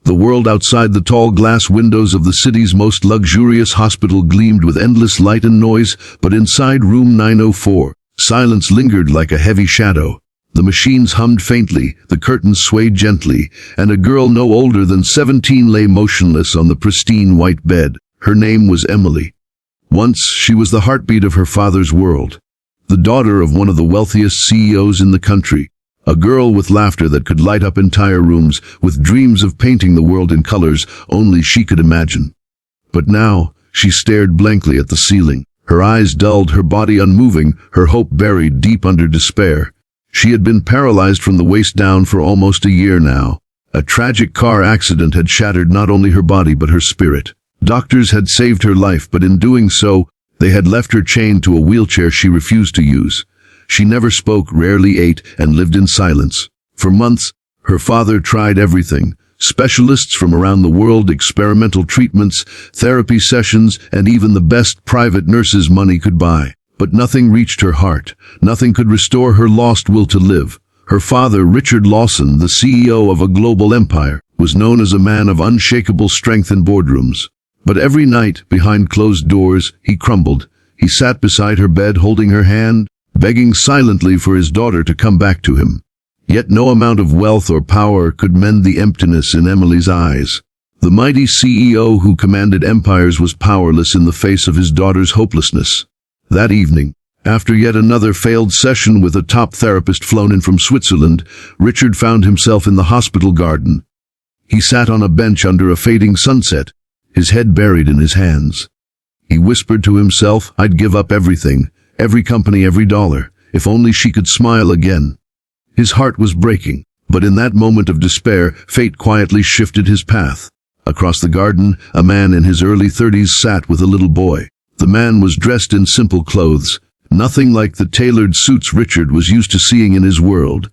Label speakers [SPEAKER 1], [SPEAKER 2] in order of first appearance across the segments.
[SPEAKER 1] The world outside the tall glass windows of the city's most luxurious hospital gleamed with endless light and noise, but inside room 904, silence lingered like a heavy shadow. The machines hummed faintly, the curtains swayed gently, and a girl no older than 17 lay motionless on the pristine white bed. Her name was Emily. Once, she was the heartbeat of her father's world. The daughter of one of the wealthiest CEOs in the country. A girl with laughter that could light up entire rooms, with dreams of painting the world in colors only she could imagine. But now, she stared blankly at the ceiling. Her eyes dulled, her body unmoving, her hope buried deep under despair. She had been paralyzed from the waist down for almost a year now. A tragic car accident had shattered not only her body but her spirit. Doctors had saved her life, but in doing so, they had left her chained to a wheelchair she refused to use. She never spoke, rarely ate, and lived in silence. For months, her father tried everything. Specialists from around the world, experimental treatments, therapy sessions, and even the best private nurses money could buy. But nothing reached her heart. Nothing could restore her lost will to live. Her father, Richard Lawson, the CEO of a global empire, was known as a man of unshakable strength in boardrooms. But every night, behind closed doors, he crumbled. He sat beside her bed holding her hand, begging silently for his daughter to come back to him. Yet no amount of wealth or power could mend the emptiness in Emily's eyes. The mighty CEO who commanded empires was powerless in the face of his daughter's hopelessness. That evening, after yet another failed session with a top therapist flown in from Switzerland, Richard found himself in the hospital garden. He sat on a bench under a fading sunset, his head buried in his hands. He whispered to himself, "I'd give up everything, every company, every dollar, if only she could smile again." His heart was breaking, but in that moment of despair, fate quietly shifted his path. Across the garden, a man in his early 30s sat with a little boy. The man was dressed in simple clothes, nothing like the tailored suits Richard was used to seeing in his world.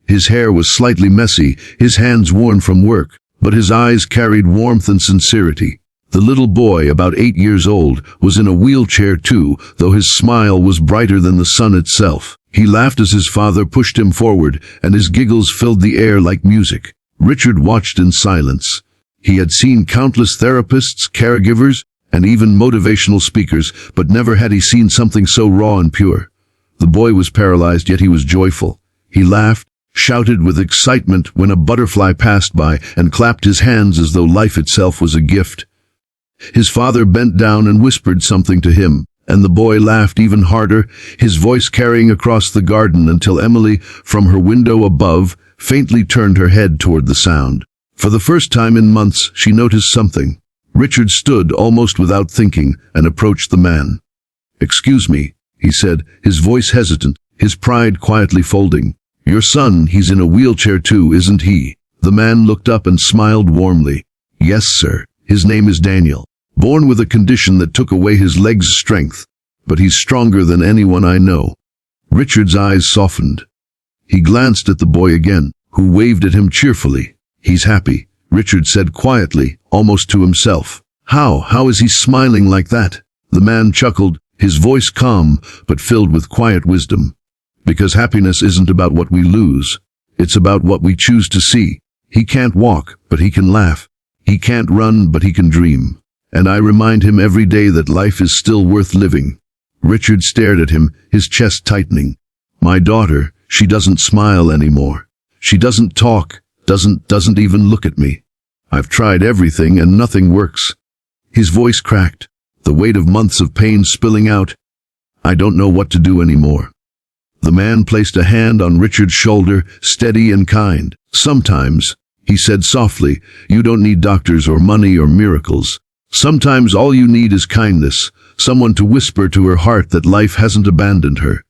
[SPEAKER 1] His hair was slightly messy, his hands worn from work, but his eyes carried warmth and sincerity. The little boy, about 8 years old, was in a wheelchair too, though his smile was brighter than the sun itself. He laughed as his father pushed him forward, and his giggles filled the air like music. Richard watched in silence. He had seen countless therapists, caregivers, and even motivational speakers, but never had he seen something so raw and pure. The boy was paralyzed, yet he was joyful. He laughed, shouted with excitement when a butterfly passed by, and clapped his hands as though life itself was a gift. His father bent down and whispered something to him, and the boy laughed even harder, his voice carrying across the garden until Emily, from her window above, faintly turned her head toward the sound. For the first time in months, she noticed something. Richard stood almost without thinking and approached the man. "Excuse me," he said, his voice hesitant, his pride quietly folding. "Your son, he's in a wheelchair too, isn't he?" The man looked up and smiled warmly. "Yes, sir. His name is Daniel. Born with a condition that took away his legs' strength, but he's stronger than anyone I know." Richard's eyes softened. He glanced at the boy again, who waved at him cheerfully. "He's happy," Richard said quietly, almost to himself. How is he smiling like that?" The man chuckled, his voice calm, but filled with quiet wisdom. "Because happiness isn't about what we lose. It's about what we choose to see. He can't walk, but he can laugh. He can't run, but he can dream. And I remind him every day that life is still worth living." Richard stared at him, his chest tightening. "My daughter, she doesn't smile anymore. She doesn't talk, doesn't even look at me. I've tried everything and nothing works." His voice cracked, the weight of months of pain spilling out. "I don't know what to do anymore." The man placed a hand on Richard's shoulder, steady and kind. "Sometimes," he said softly, "you don't need doctors or money or miracles. Sometimes all you need is kindness, someone to whisper to her heart that life hasn't abandoned her,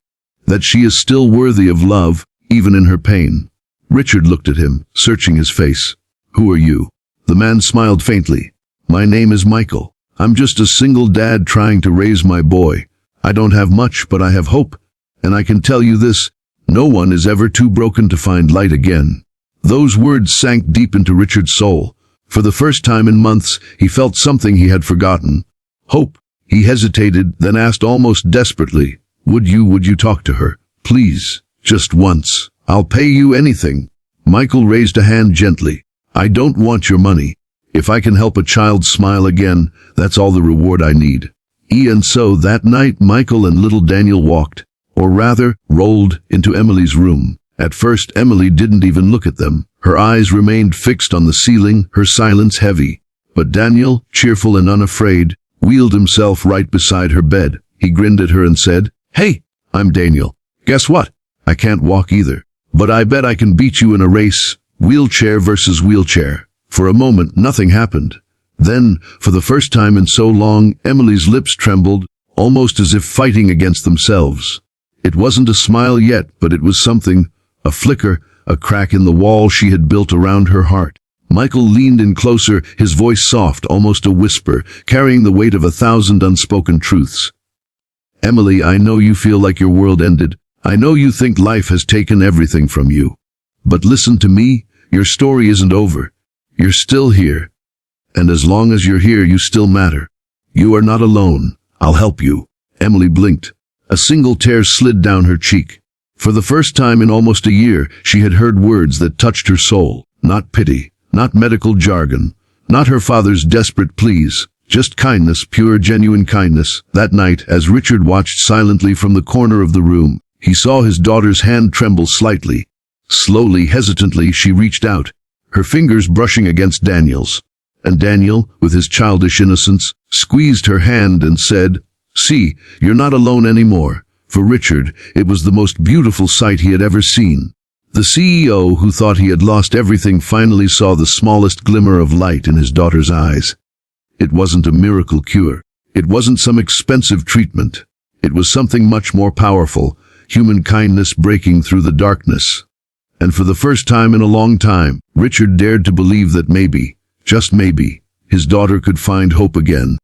[SPEAKER 1] that she is still worthy of love, even in her pain." Richard looked at him, searching his face. "Who are you?" The man smiled faintly. "My name is Michael. I'm just a single dad trying to raise my boy. I don't have much, but I have hope. And I can tell you this, no one is ever too broken to find light again." Those words sank deep into Richard's soul. For the first time in months, he felt something he had forgotten. Hope. He hesitated, then asked almost desperately, Would you talk to her? Please, just once. I'll pay you anything." Michael raised a hand gently. I don't want your money. If I can help a child smile again, that's all the reward I need. And so that night Michael and little Daniel walked, or rather, rolled into Emily's room. At first Emily didn't even look at them. Her eyes remained fixed on the ceiling, her silence heavy. But Daniel, cheerful and unafraid, wheeled himself right beside her bed. He grinned at her and said, "Hey, I'm Daniel. Guess what? I can't walk either. But I bet I can beat you in a race. Wheelchair versus wheelchair." For a moment, nothing happened. Then, for the first time in so long, Emily's lips trembled, almost as if fighting against themselves. It wasn't a smile yet, but it was something, a flicker, a crack in the wall she had built around her heart. Michael leaned in closer, his voice soft, almost a whisper, carrying the weight of 1,000 unspoken truths. "Emily, I know you feel like your world ended. I know you think life has taken everything from you. But listen to me, your story isn't over. You're still here. And as long as you're here, you still matter. You are not alone. I'll help you." Emily blinked. A single tear slid down her cheek. For the first time in almost a year, she had heard words that touched her soul. Not pity, not medical jargon, not her father's desperate pleas, just kindness, pure, genuine kindness. That night, as Richard watched silently from the corner of the room, he saw his daughter's hand tremble slightly. Slowly, hesitantly, she reached out, her fingers brushing against Daniel's. And Daniel, with his childish innocence, squeezed her hand and said, "See, you're not alone anymore." For Richard, it was the most beautiful sight he had ever seen. The CEO, who thought he had lost everything, finally saw the smallest glimmer of light in his daughter's eyes. It wasn't a miracle cure. It wasn't some expensive treatment. It was something much more powerful, human kindness breaking through the darkness. And for the first time in a long time, Richard dared to believe that maybe, just maybe, his daughter could find hope again.